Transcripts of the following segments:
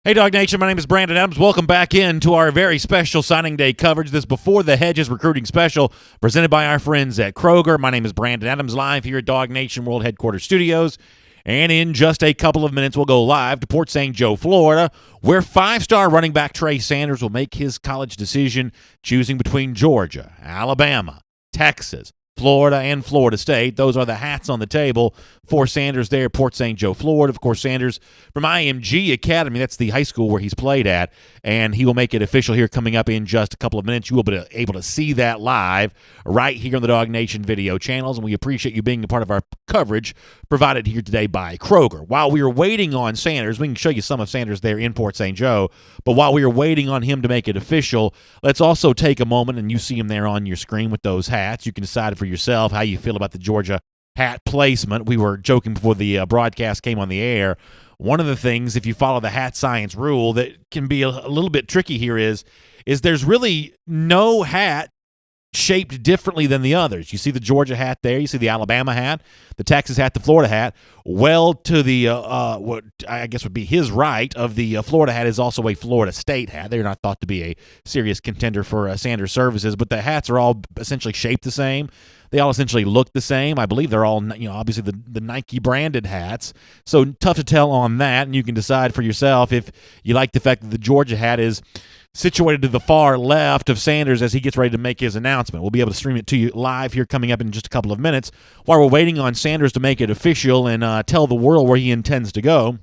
Hey, Dog Nation, my name is Brandon Adams. Welcome back into our very special signing day coverage. This Before the Hedges recruiting special presented by our friends at Kroger. My name is Brandon Adams, live here at Dog Nation World Headquarters Studios. And in just a couple of minutes, we'll go live to Port St. Joe, Florida, where five-star running back Trey Sanders will make his college decision, choosing between Georgia, Alabama, Texas, Florida, and Florida State. Those are the hats on the table for Sanders there at Port St. Joe, Florida. Of course, Sanders from IMG Academy. That's the high school where he's played at, and he will make it official here coming up in just a couple of minutes. You will be able to see that live right here on the Dog Nation video channels, and we appreciate you being a part of our coverage provided here today by Kroger. While we are waiting on Sanders, we can show you some of Sanders there in Port St. Joe, but while we are waiting on him to make it official, let's also take a moment, and you see him there on your screen with those hats. You can decide for yourself how you feel about the Georgia hat placement. We were joking before the broadcast came on the air. One of the things, if you follow the hat science rule, that can be a little bit tricky here is there's really no hat shaped differently than the others. You see the Georgia hat there. You see the Alabama hat, the Texas hat, the Florida hat. Well, to the what I guess would be his right of the Florida hat is also a Florida State hat. They're not thought to be a serious contender for Sanders services, but the hats are all essentially shaped the same. They all essentially look the same. I believe they're all, obviously the Nike branded hats. So tough to tell on that, and you can decide for yourself if you like the fact that the Georgia hat is situated to the far left of Sanders as he gets ready to make his announcement. We'll be able to stream it to you live here coming up in just a couple of minutes while we're waiting on Sanders to make it official and tell the world where he intends to go.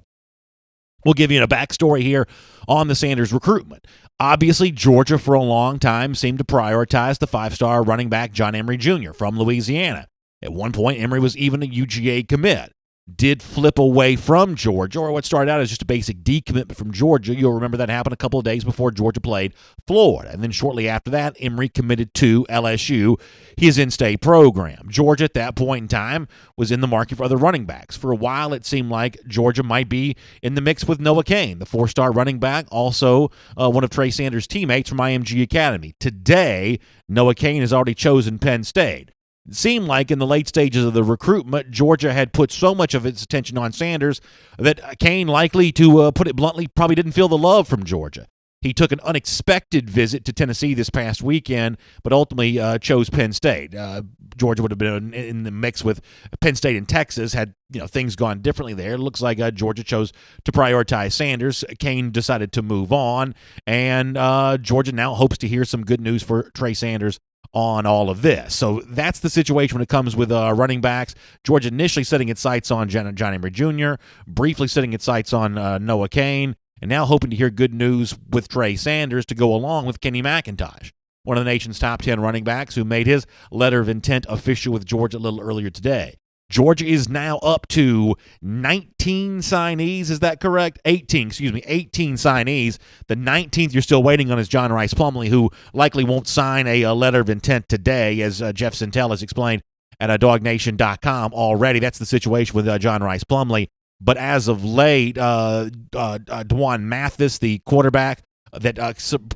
We'll give you a backstory here on the Sanders recruitment. Obviously, Georgia for a long time seemed to prioritize the five-star running back John Emery Jr. from Louisiana. At one point, Emery was even a UGA commit. Did flip away from Georgia, or what started out as just a basic decommitment from Georgia. You'll remember that happened a couple of days before Georgia played Florida. And then shortly after that, Emery committed to LSU, his in-state program. Georgia at that point in time was in the market for other running backs. For a while, it seemed like Georgia might be in the mix with Noah Cain, the four-star running back, also one of Trey Sanders' teammates from IMG Academy. Today, Noah Cain has already chosen Penn State. It seemed like in the late stages of the recruitment, Georgia had put so much of its attention on Sanders that Cain, likely to put it bluntly, probably didn't feel the love from Georgia. He took an unexpected visit to Tennessee this past weekend, but ultimately chose Penn State. Georgia would have been in the mix with Penn State and Texas had things gone differently there. It looks like Georgia chose to prioritize Sanders. Cain decided to move on, and Georgia now hopes to hear some good news for Trey Sanders on all of this. So that's the situation when it comes with running backs. Georgia initially setting its sights on John Emery Jr., briefly setting its sights on Noah Cain, and now hoping to hear good news with Trey Sanders to go along with Kenny McIntosh, one of the nation's top 10 running backs who made his letter of intent official with Georgia a little earlier today. Georgia is now up to 19 signees. Is that correct? 18 signees. The 19th you're still waiting on is John Rice Plumlee, who likely won't sign a letter of intent today, as Jeff Sintel has explained at DogNation.com already. That's the situation with John Rice Plumlee. But as of late, Dwan Mathis, the quarterback that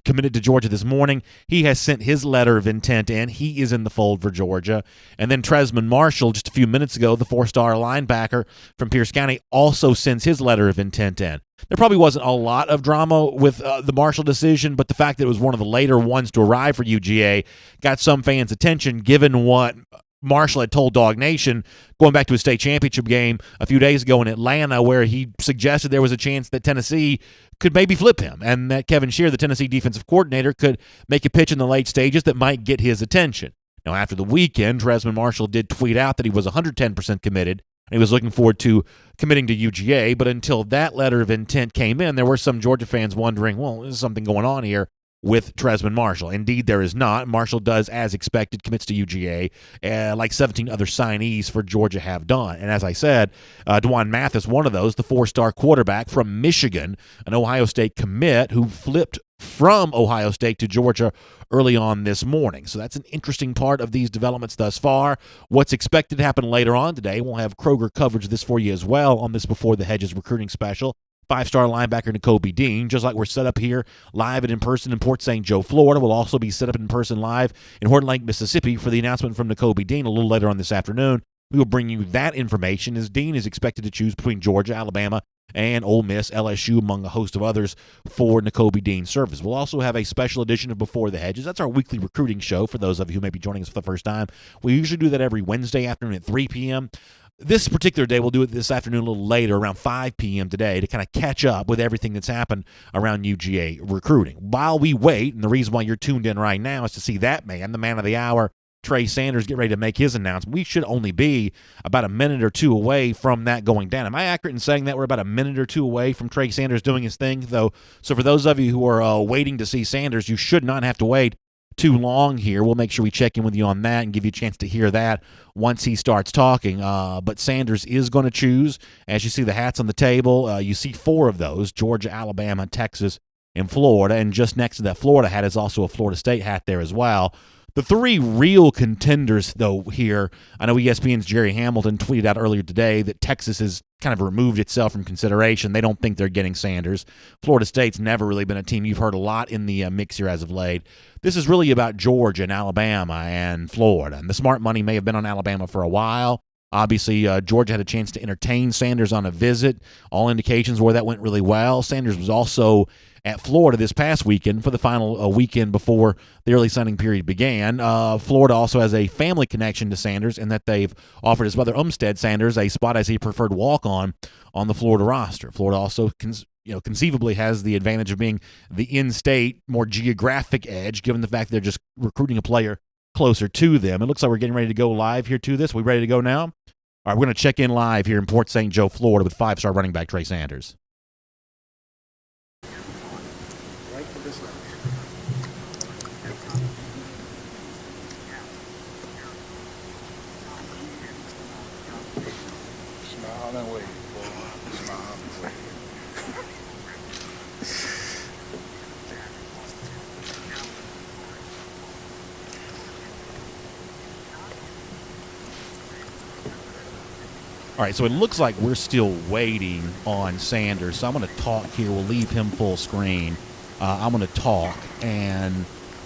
committed to Georgia this morning, he has sent his letter of intent in. He is in the fold for Georgia. And then Tresman Marshall, just a few minutes ago, the four-star linebacker from Pierce County, also sends his letter of intent in. There probably wasn't a lot of drama with the Marshall decision, but the fact that it was one of the later ones to arrive for UGA got some fans' attention, given what Marshall had told Dog Nation going back to his state championship game a few days ago in Atlanta, where he suggested there was a chance that Tennessee could maybe flip him and that Kevin Shear, the Tennessee defensive coordinator, could make a pitch in the late stages that might get his attention. Now, after the weekend, Tresman Marshall did tweet out that he was 110% committed and he was looking forward to committing to UGA, but until that letter of intent came in, there were some Georgia fans wondering, well, there's something going on here with Tresman Marshall. Indeed, there is not. Marshall does, as expected, commits to UGA, like 17 other signees for Georgia have done. And as I said, Dwan Mathis, one of those, the four-star quarterback from Michigan, an Ohio State commit who flipped from Ohio State to Georgia early on this morning. So that's an interesting part of these developments thus far. What's expected to happen later on today, we'll have Kroger coverage of this for you as well on this Before the Hedges recruiting special. Five-star linebacker Nakobe Dean, just like we're set up here live and in person in Port St. Joe, Florida. We'll also be set up in person live in Horton Lake, Mississippi for the announcement from Nakobe Dean a little later on this afternoon. We will bring you that information as Dean is expected to choose between Georgia, Alabama, and Ole Miss, LSU, among a host of others for N'Kobe Dean's service. We'll also have a special edition of Before the Hedges. That's our weekly recruiting show for those of you who may be joining us for the first time. We usually do that every Wednesday afternoon at 3 p.m. This particular day, we'll do it this afternoon a little later, around 5 p.m. today, to kind of catch up with everything that's happened around UGA recruiting. While we wait, and the reason why you're tuned in right now is to see that man, the man of the hour, Trey Sanders, get ready to make his announcement. We should only be about a minute or two away from that going down. Am I accurate in saying that we're about a minute or two away from Trey Sanders doing his thing, though? So for those of you who are waiting to see Sanders, you should not have to wait too long here. We'll make sure we check in with you on that and give you a chance to hear that once he starts talking. But Sanders is going to choose. As you see the hats on the table, you see 4 of those: Georgia, Alabama, Texas, and Florida. And just next to that Florida hat is also a Florida State hat there as well. The 3 real contenders, though, here, I know ESPN's Jerry Hamilton tweeted out earlier today that Texas has kind of removed itself from consideration. They don't think they're getting Sanders. Florida State's never really been a team you've heard a lot in the mix here as of late. This is really about Georgia and Alabama and Florida. And the smart money may have been on Alabama for a while. Obviously, Georgia had a chance to entertain Sanders on a visit. All indications were that went really well. Sanders was also at Florida this past weekend for the final weekend before the early signing period began. Florida also has a family connection to Sanders in that they've offered his brother Umstead Sanders a spot as a preferred walk-on on the Florida roster. Florida also conceivably has the advantage of being the in-state, more geographic edge, given the fact they're just recruiting a player closer to them. It looks like we're getting ready to go live here to this. We ready to go now? All right, we're going to check in live here in Port St. Joe, Florida, with 5-star running back Trey Sanders. Smile and wait, boy. Smile and wait. All right, so it looks like we're still waiting on Sanders. So I'm going to talk here. We'll leave him full screen. I'm going to talk, and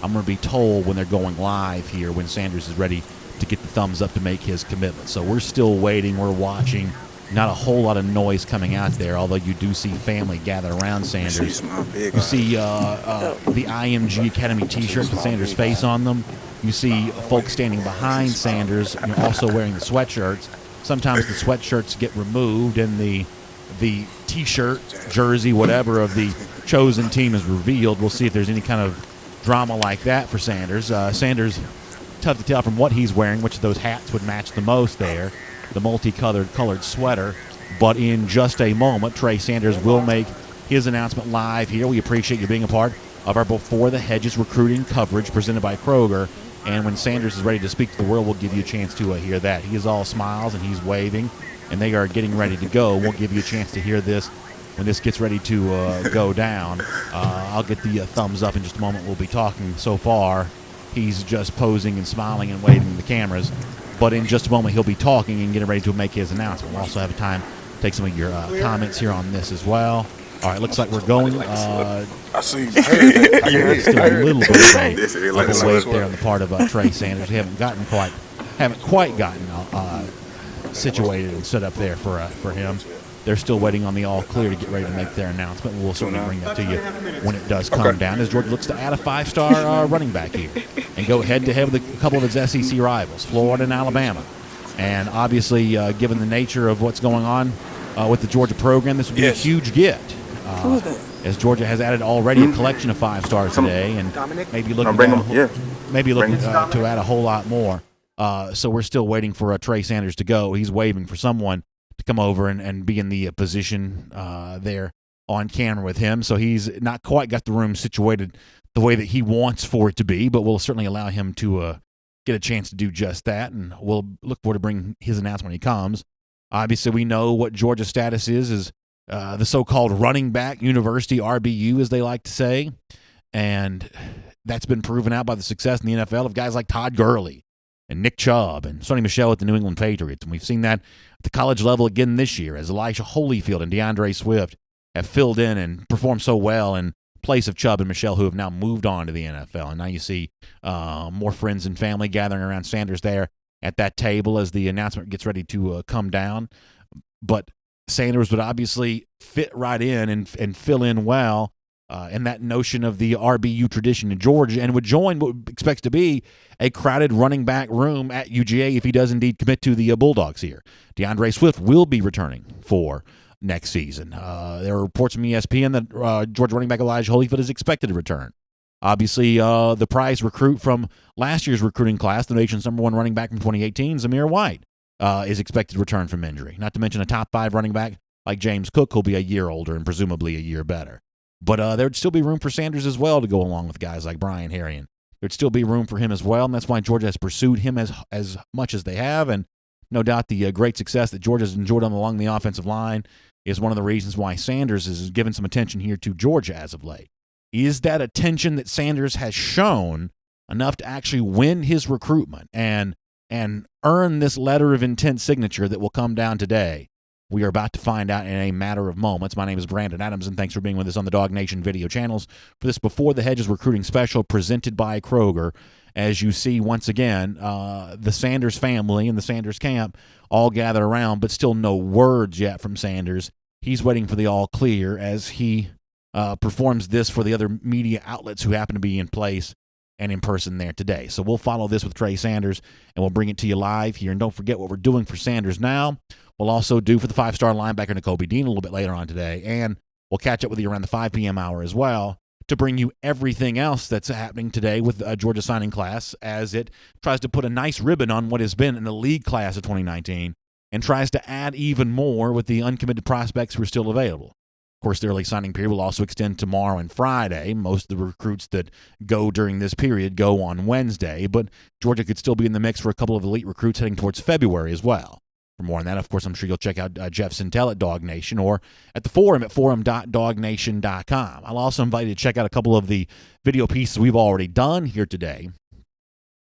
I'm going to be told when they're going live here, when Sanders is ready to get the thumbs up to make his commitment. So we're still waiting. We're watching. Not a whole lot of noise coming out there, although you do see family gather around Sanders. You see the IMG Academy T-shirts with Sanders' face on them. You see folks standing behind Sanders, also wearing the sweatshirts. Sometimes the sweatshirts get removed and the T-shirt, jersey, whatever of the chosen team is revealed. We'll see if there's any kind of drama like that for Sanders. Sanders, tough to tell from what he's wearing, which of those hats would match the most there, the multicolored sweater. But in just a moment, Trey Sanders will make his announcement live here. We appreciate you being a part of our Before the Hedges recruiting coverage presented by Kroger. And when Sanders is ready to speak to the world, we'll give you a chance to hear that. He is all smiles and he's waving, and they are getting ready to go. We'll give you a chance to hear this when this gets ready to go down. I'll get the thumbs up in just a moment. We'll be talking. So far, he's just posing and smiling and waving to the cameras. But in just a moment, he'll be talking and getting ready to make his announcement. We'll also have time to take some of your comments here on this as well. All right, looks like we're going. I see. Still a little bit of a wait there on the part of Trey Sanders. We haven't quite gotten situated and set up there for him. They're still waiting on the all clear to get ready to make their announcement. We'll certainly bring that to you when it does come down, as Georgia looks to add a 5-star running back here and go head-to-head with a couple of its SEC rivals, Florida and Alabama. And obviously, given the nature of what's going on with the Georgia program, this would be a huge get. As Georgia has added already a collection of 5-stars today, and maybe looking to add a whole lot more. So we're still waiting for Trey Sanders to go. He's waving for someone to come over and be in the position there on camera with him. So he's not quite got the room situated the way that he wants for it to be, but we'll certainly allow him to get a chance to do just that, and we'll look forward to bring his announcement when he comes. Obviously, we know what Georgia's status is the so-called running back university, RBU, as they like to say, and that's been proven out by the success in the NFL of guys like Todd Gurley and Nick Chubb and Sonny Michel at the New England Patriots. And we've seen that at the college level again this year as Elijah Holyfield and DeAndre Swift have filled in and performed so well in place of Chubb and Michel, who have now moved on to the NFL. And now you see more friends and family gathering around Sanders there at that table as the announcement gets ready to come down. But Sanders would obviously fit right in and fill in well in that notion of the RBU tradition in Georgia, and would join what expects to be a crowded running back room at UGA if he does indeed commit to the Bulldogs here. DeAndre Swift will be returning for next season. There are reports from ESPN that Georgia running back Elijah Holyfield is expected to return. Obviously, the prize recruit from last year's recruiting class, the nation's number one running back from 2018, Zamir White, is expected to return from injury. Not to mention a top 5 running back like James Cook, who'll be a year older and presumably a year better. But there'd still be room for Sanders as well to go along with guys like Brian Harrion. There'd still be room for him as well, and that's why Georgia has pursued him as much as they have. And no doubt the great success that Georgia's enjoyed along the offensive line is one of the reasons why Sanders is given some attention here to Georgia as of late. Is that attention that Sanders has shown enough to actually win his recruitment and earn this letter of intent signature that will come down today? We are about to find out in a matter of moments. My name is Brandon Adams, and thanks for being with us on the Dog Nation video channels for this Before the Hedges recruiting special presented by Kroger. As you see, once again, the Sanders family and the Sanders camp all gather around, but still no words yet from Sanders. He's waiting for the all clear as he performs this for the other media outlets who happen to be in place and in person there today. So we'll follow this with Trey Sanders, and we'll bring it to you live here. And don't forget what we're doing for Sanders now. We'll also do for the 5-star linebacker Nakobe Dean a little bit later on today, and we'll catch up with you around the 5 p.m. hour as well to bring you everything else that's happening today with Georgia signing class as it tries to put a nice ribbon on what has been an elite class of 2019 and tries to add even more with the uncommitted prospects who are still available. Of course, the early signing period will also extend tomorrow and Friday. Most of the recruits that go during this period go on Wednesday, but Georgia could still be in the mix for a couple of elite recruits heading towards February as well. For more on that, of course, I'm sure you'll check out Jeff Sintel at Dog Nation or at the forum at forum.dognation.com. I'll also invite you to check out a couple of the video pieces we've already done here today.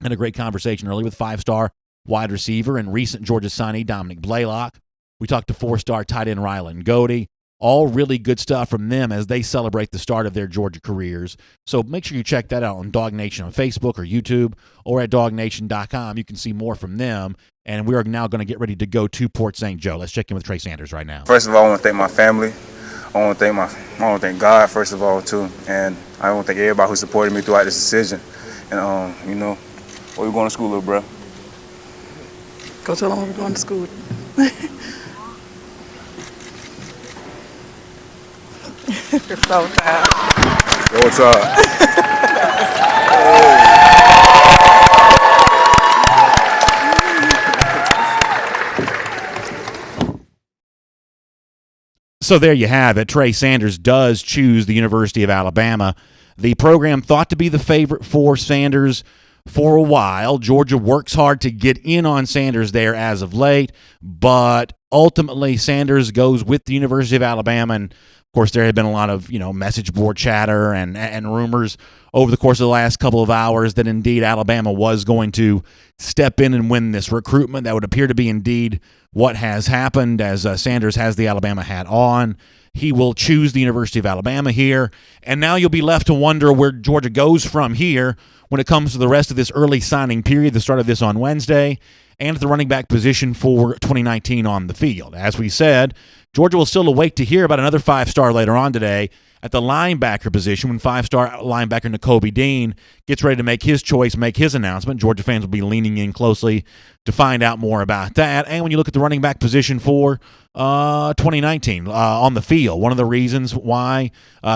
Had a great conversation earlier with 5-star wide receiver and recent Georgia signee Dominic Blaylock. We talked to 4-star tight end Rylan Godey. All really good stuff from them as they celebrate the start of their Georgia careers. So make sure you check that out on Dog Nation on Facebook or YouTube or at dognation.com. You can see more from them. And we are now going to get ready to go to Port St. Joe. Let's check in with Trey Sanders right now. First of all, I want to thank my family. I want to thank God, first of all, too. And I want to thank everybody who supported me throughout this decision. And, where you going to school, little bro? Go tell them we're going to school. It's so tired. What's up? So there you have it. Trey Sanders does choose the University of Alabama. The program thought to be the favorite for Sanders for a while. Georgia works hard to get in on Sanders there as of late, but ultimately Sanders goes with the University of Alabama. And of course, there had been a lot of message board chatter and rumors over the course of the last couple of hours that indeed Alabama was going to step in and win this recruitment. That would appear to be indeed what has happened as Sanders has the Alabama hat on. He will choose the University of Alabama here, and now you'll be left to wonder where Georgia goes from here when it comes to the rest of this early signing period, the start of this on Wednesday, and at the running back position for 2019 on the field. As we said, Georgia will still await to hear about another 5-star later on today at the linebacker position when 5-star linebacker Nakobe Dean gets ready to make his choice, make his announcement. Georgia fans will be leaning in closely to find out more about that. And when you look at the running back position for 2019 on the field, one of the reasons why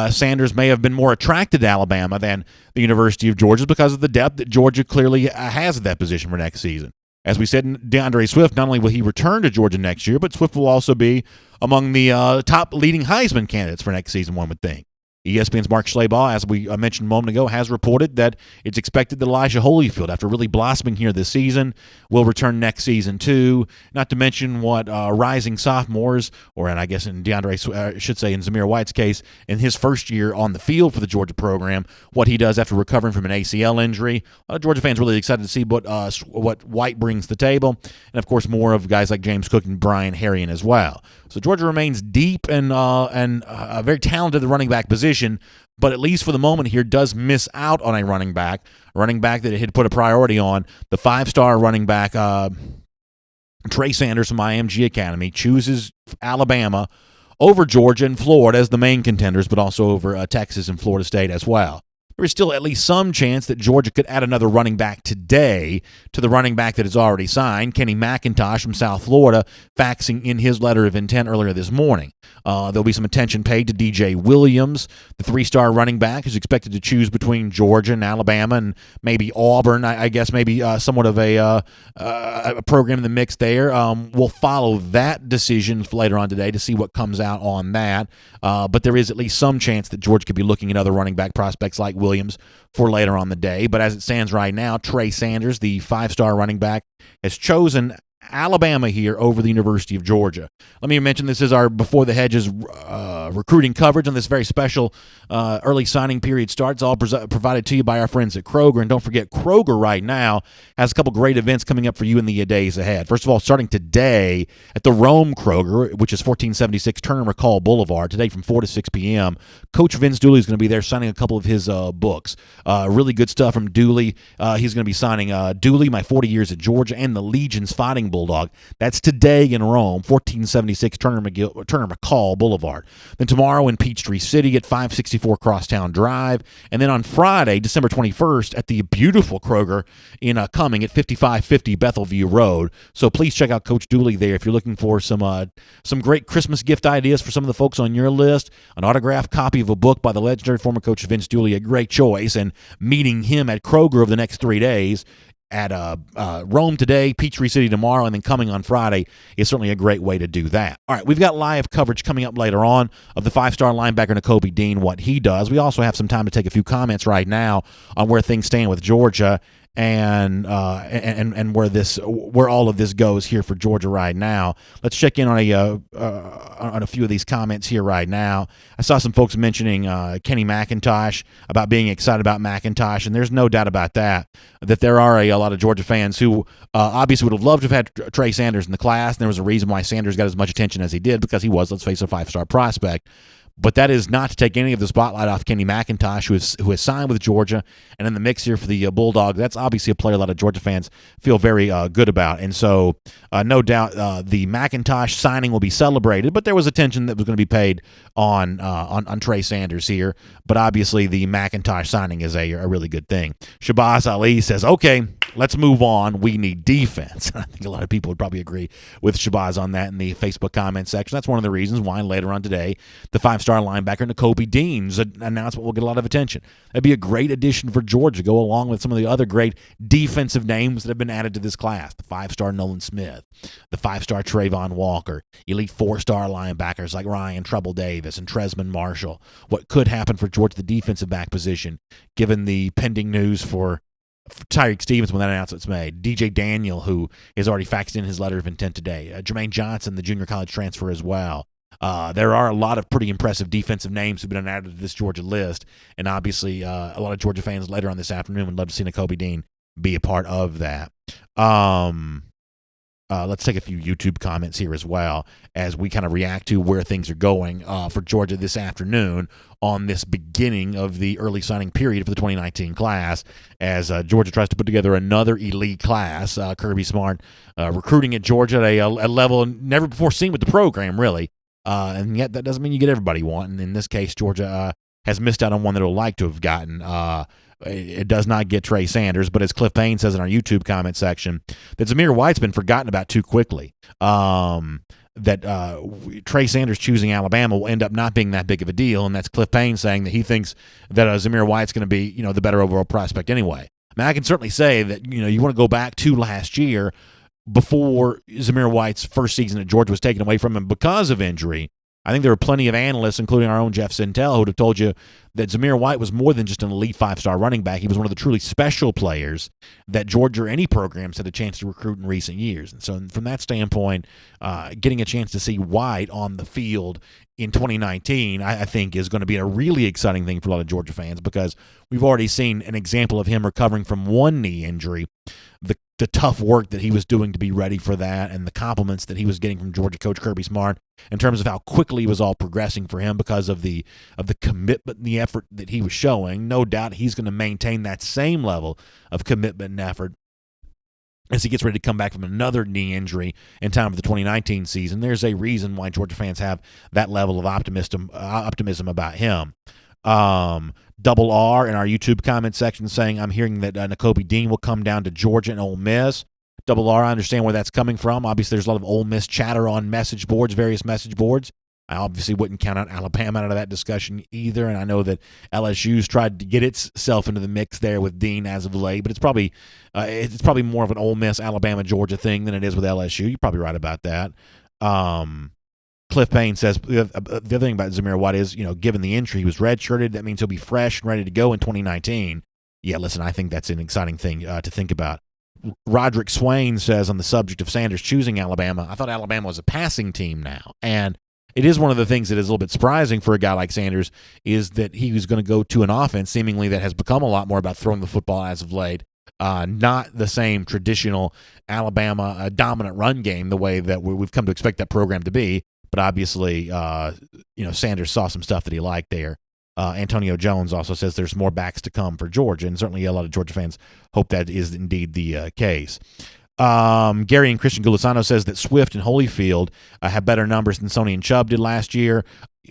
Sanders may have been more attracted to Alabama than the University of Georgia is because of the depth that Georgia clearly has at that position for next season. As we said, DeAndre Swift, not only will he return to Georgia next year, but Swift will also be among the top leading Heisman candidates for next season, one would think. ESPN's Mark Schlabach, as we mentioned a moment ago, has reported that it's expected that Elijah Holyfield, after really blossoming here this season, will return next season too. Not to mention what rising sophomores, and I guess in DeAndre, should say in Zamir White's case, in his first year on the field for the Georgia program, what he does after recovering from an ACL injury. Georgia fans really excited to see what White brings to the table, and of course more of guys like James Cook and Brian Harrion as well. So Georgia remains deep and very talented at the running back position, but at least for the moment here does miss out on a running back that it had put a priority on, the 5-star running back Trey Sanders from IMG Academy chooses Alabama over Georgia and Florida as the main contenders, but also over Texas and Florida State as well. There is still at least some chance that Georgia could add another running back today to the running back that is already signed, Kenny McIntosh from South Florida, faxing in his letter of intent earlier this morning. There'll be some attention paid to DJ Williams, the three-star running back, who's expected to choose between Georgia and Alabama and maybe Auburn. I guess maybe somewhat of a program in the mix there. We'll follow that decision later on today to see what comes out on that. But there is at least some chance that Georgia could be looking at other running back prospects like Williams for later on the day. But as it stands right now, Trey Sanders, the five-star running back, has chosen Alabama here over the University of Georgia. Let me mention this is our Before the Hedges recruiting coverage on this very special early signing period starts, all provided to you by our friends at Kroger. And don't forget, Kroger right now has a couple great events coming up for you in the days ahead. First of all, starting today at the Rome Kroger, which is 1476 Turner McCall Boulevard, today from 4 to 6 p.m., Coach Vince Dooley is going to be there signing a couple of his books. Really good stuff from Dooley. He's going to be signing Dooley, My 40 Years at Georgia, and the Legion's Fighting Bulldog. That's today in Rome, 1476 Turner McCall Boulevard. Then tomorrow in Peachtree City at 564 Crosstown Drive. And then on Friday, December 21st, at the beautiful Kroger in Cumming at 5550 Bethelview Road. So please check out Coach Dooley there if you're looking for some great Christmas gift ideas for some of the folks on your list. An autographed copy of a book by the legendary former coach Vince Dooley, a great choice. And meeting him at Kroger over the next 3 days at Rome today, Peachtree City tomorrow, and then coming on Friday is certainly a great way to do that. All right, we've got live coverage coming up later on of the five-star linebacker Nakobe Dean, what he does. We also have some time to take a few comments right now on where things stand with Georgia and where all of this goes here for Georgia right now. Let's check in on a few of these comments here right now. I saw some folks mentioning Kenny McIntosh, about being excited about McIntosh, and there's no doubt about that there are a lot of Georgia fans who obviously would have loved to have had Trey Sanders in the class, and there was a reason why Sanders got as much attention as he did, because he was, let's face it, a five-star prospect. But that is not to take any of the spotlight off Kenny McIntosh, who has signed with Georgia and in the mix here for the Bulldogs. That's obviously a player a lot of Georgia fans feel very good about. And so no doubt the McIntosh signing will be celebrated, but there was attention that was going to be paid on Trey Sanders here. But obviously the McIntosh signing is a really good thing. Shabazz Ali says, okay, let's move on. We need defense. I think a lot of people would probably agree with Shabazz on that in the Facebook comment section. That's one of the reasons why later on today, the five-star linebacker Nakobe Dean's announcement will get a lot of attention. That'd be a great addition for Georgia, go along with some of the other great defensive names that have been added to this class. The five-star Nolan Smith, the five-star Trayvon Walker, elite four-star linebackers like Ryan Trouble Davis and Tresman Marshall. What could happen for Georgia, the defensive back position, given the pending news for Tyreek Stevens when that announcement's made. DJ Daniel, who has already faxed in his letter of intent today. Jermaine Johnson, the junior college transfer as well. There are a lot of pretty impressive defensive names who've been added to this Georgia list, and obviously a lot of Georgia fans later on this afternoon would love to see Nakobe Dean be a part of that. Let's take a few YouTube comments here as well as we kind of react to where things are going for Georgia this afternoon on this beginning of the early signing period for the 2019 class as Georgia tries to put together another elite class. Kirby Smart recruiting at Georgia at a level never before seen with the program, really. And yet that doesn't mean you get everybody you want. And in this case, Georgia has missed out on one that it would like to have gotten. It does not get Trey Sanders, but as Cliff Payne says in our YouTube comment section, that Zamir White's been forgotten about too quickly. Trey Sanders choosing Alabama will end up not being that big of a deal, and that's Cliff Payne saying that he thinks that Zamir White's going to be, the better overall prospect anyway. I mean, I can certainly say that, you want to go back to last year before Zamir White's first season at Georgia was taken away from him because of injury. I think there were plenty of analysts, including our own Jeff Sintel, who would have told you that Zamir White was more than just an elite five-star running back. He was one of the truly special players that Georgia or any programs had a chance to recruit in recent years. And so from that standpoint, getting a chance to see White on the field in 2019, I think is going to be a really exciting thing for a lot of Georgia fans because we've already seen an example of him recovering from one knee injury, the tough work that he was doing to be ready for that, and the compliments that he was getting from Georgia coach Kirby Smart in terms of how quickly it was all progressing for him because of the commitment and the effort that he was showing. No doubt he's going to maintain that same level of commitment and effort as he gets ready to come back from another knee injury in time for the 2019 season. There's a reason why Georgia fans have that level of optimism about him. Double R in our YouTube comment section saying, I'm hearing that Nakobe Dean will come down to Georgia and Ole Miss. Double R, I understand where that's coming from. Obviously, there's a lot of Ole Miss chatter on message boards, various message boards. I obviously wouldn't count out Alabama out of that discussion either, and I know that LSU's tried to get itself into the mix there with Dean as of late, but it's probably more of an Ole Miss, Alabama, Georgia thing than it is with LSU. You're probably right about that. Cliff Payne says the other thing about Zamir White is, given the injury, he was redshirted. That means he'll be fresh and ready to go in 2019. Yeah, listen, I think that's an exciting thing to think about. Roderick Swain says on the subject of Sanders choosing Alabama, I thought Alabama was a passing team now, and it is one of the things that is a little bit surprising for a guy like Sanders is that he was going to go to an offense seemingly that has become a lot more about throwing the football as of late, not the same traditional Alabama dominant run game the way that we've come to expect that program to be. But obviously, Sanders saw some stuff that he liked there. Antonio Jones also says there's more backs to come for Georgia, and certainly a lot of Georgia fans hope that is indeed the case. Gary and Christian Gulisano says that Swift and Holyfield have better numbers than Sony and Chubb did last year.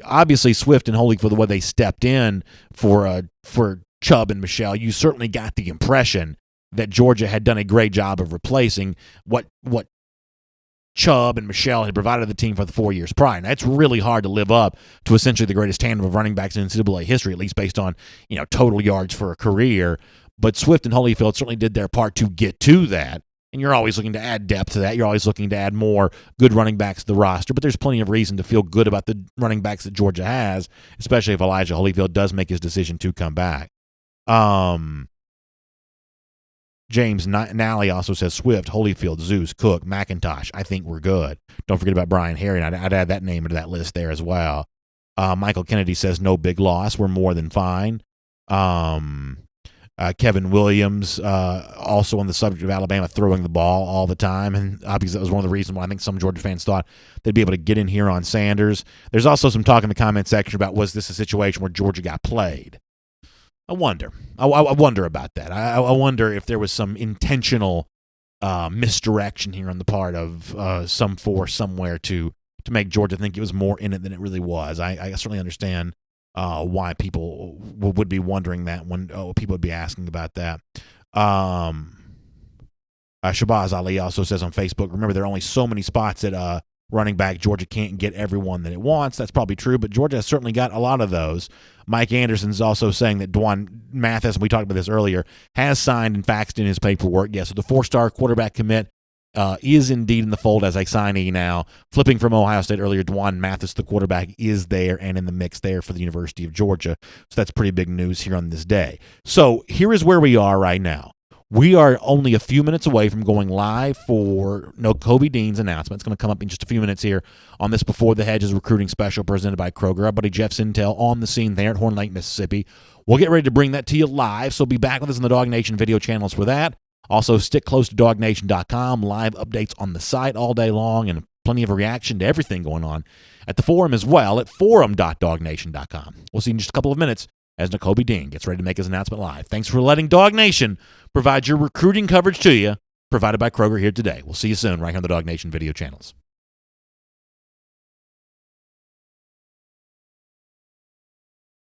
Obviously, Swift and Holyfield, the way they stepped in for Chubb and Michelle, you certainly got the impression that Georgia had done a great job of replacing what Chubb and Michelle had provided the team for the 4 years prior. Now, it's really hard to live up to essentially the greatest tandem of running backs in NCAA history, at least based on total yards for a career. But Swift and Holyfield certainly did their part to get to that. And you're always looking to add depth to that. You're always looking to add more good running backs to the roster. But there's plenty of reason to feel good about the running backs that Georgia has, especially if Elijah Holyfield does make his decision to come back. James Nally also says Swift, Holyfield, Zeus, Cook, McIntosh. I think we're good. Don't forget about Brian Harry. I'd add that name into that list there as well. Michael Kennedy says no big loss. We're more than fine. Kevin Williams, also on the subject of Alabama throwing the ball all the time, and obviously that was one of the reasons why I think some Georgia fans thought they'd be able to get in here on Sanders. There's also some talk in the comment section about, was this a situation where Georgia got played? I wonder. I wonder about that. I wonder if there was some intentional misdirection here on the part of some force somewhere to make Georgia think it was more in it than it really was. I certainly understand why people would be wondering that when people would be asking about that. Shabazz Ali also says on Facebook, remember, there are only so many spots at running back. Georgia can't get everyone that it wants. That's probably true, but Georgia has certainly got a lot of those. Mike Anderson's also saying that Dwan Mathis, and we talked about this earlier, has signed and faxed in his paperwork. Yes, so the 4-star quarterback commit is indeed in the fold as a signee now. Flipping from Ohio State earlier, Dwan Mathis, the quarterback, is there and in the mix there for the University of Georgia. So that's pretty big news here on this day. So here is where we are right now. We are only a few minutes away from going live for Nakobe Dean's announcement. It's going to come up in just a few minutes here on this Before the Hedges recruiting special presented by Kroger. Our buddy Jeff Sintel on the scene there at Horn Lake, Mississippi. We'll get ready to bring that to you live, so be back with us on the Dog Nation video channels for that. Also, stick close to dognation.com. Live updates on the site all day long and plenty of reaction to everything going on at the forum as well at forum.dognation.com. We'll see you in just a couple of minutes as Nakobe Dean gets ready to make his announcement live. Thanks for letting Dog Nation provide your recruiting coverage to you, provided by Kroger here today. We'll see you soon right here on the Dog Nation video channels.